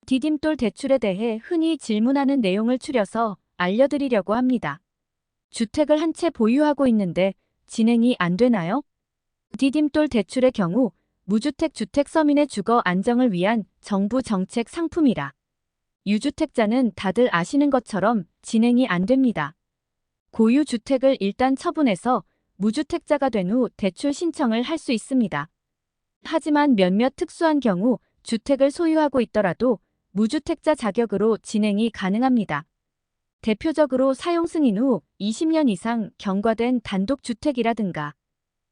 디딤돌 대출에 대해 흔히 질문하는 내용을 추려서 알려드리려고 합니다. 주택을 한 채 보유하고 있는데 진행이 안 되나요? 디딤돌 대출의 경우 무주택 주택 서민의 주거 안정을 위한 정부 정책 상품이라 유주택자는 다들 아시는 것처럼 진행이 안 됩니다. 고유 주택을 일단 처분해서 무주택자가 된 후 대출 신청을 할 수 있습니다. 하지만 몇몇 특수한 경우 주택을 소유하고 있더라도 무주택자 자격으로 진행이 가능합니다. 대표적으로 사용 승인 후 20년 이상 경과된 단독주택이라든가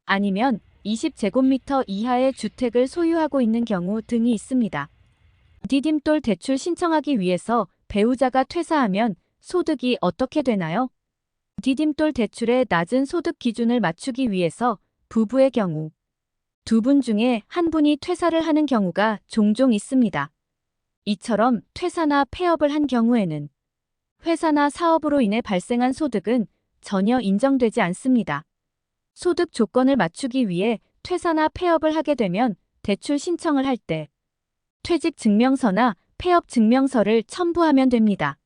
아니면 20제곱미터 이하의 주택을 소유하고 있는 경우 등이 있습니다. 디딤돌 대출 신청하기 위해서 배우자가 퇴사하면 소득이 어떻게 되나요? 디딤돌 대출의 낮은 소득 기준을 맞추기 위해서 부부의 경우 두 분 중에 한 분이 퇴사를 하는 경우가 종종 있습니다. 이처럼 퇴사나 폐업을 한 경우에는 회사나 사업으로 인해 발생한 소득은 전혀 인정되지 않습니다. 소득 조건을 맞추기 위해 퇴사나 폐업을 하게 되면 대출 신청을 할 때 퇴직 증명서나 폐업 증명서를 첨부하면 됩니다.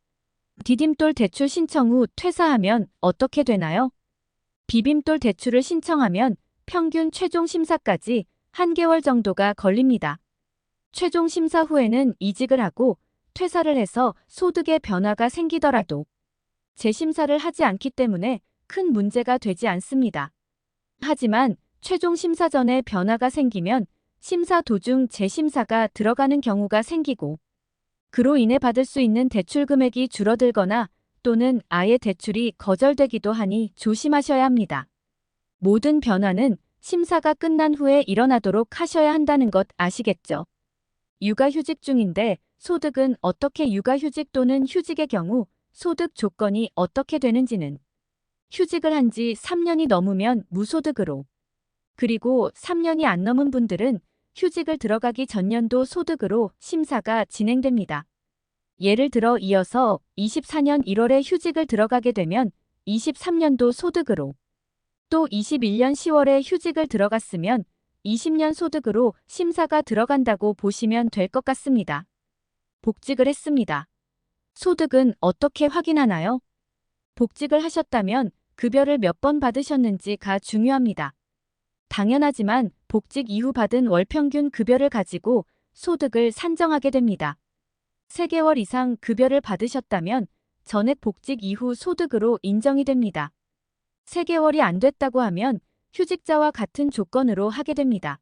디딤돌 대출 신청 후 퇴사하면 어떻게 되나요? 비빔돌 대출을 신청하면 평균 최종 심사까지 1개월 정도가 걸립니다. 최종 심사 후에는 이직을 하고 퇴사를 해서 소득에 변화가 생기더라도 재심사를 하지 않기 때문에 큰 문제가 되지 않습니다. 하지만 최종 심사 전에 변화가 생기면 심사 도중 재심사가 들어가는 경우가 생기고 그로 인해 받을 수 있는 대출 금액이 줄어들거나 또는 아예 대출이 거절되기도 하니 조심하셔야 합니다. 모든 변화는 심사가 끝난 후에 일어나도록 하셔야 한다는 것 아시겠죠? 육아휴직 중인데 소득은 어떻게 육아휴직 또는 휴직의 경우 소득 조건이 어떻게 되는지는 휴직을 한 지 3년이 넘으면 무소득으로 그리고 3년이 안 넘은 분들은 휴직을 들어가기 전년도 소득으로 심사가 진행됩니다. 예를 들어 이어서 24년 1월에 휴직을 들어가게 되면 23년도 소득으로 또 21년 10월에 휴직을 들어갔으면 20년 소득으로 심사가 들어간다고 보시면 될 것 같습니다. 복직을 했습니다. 소득은 어떻게 확인하나요? 복직을 하셨다면 급여를 몇 번 받으셨는지가 중요합니다. 당연하지만 복직 이후 받은 월 평균 급여를 가지고 소득을 산정하게 됩니다. 3개월 이상 급여를 받으셨다면 전액 복직 이후 소득으로 인정이 됩니다. 3개월이 안 됐다고 하면 휴직자와 같은 조건으로 하게 됩니다.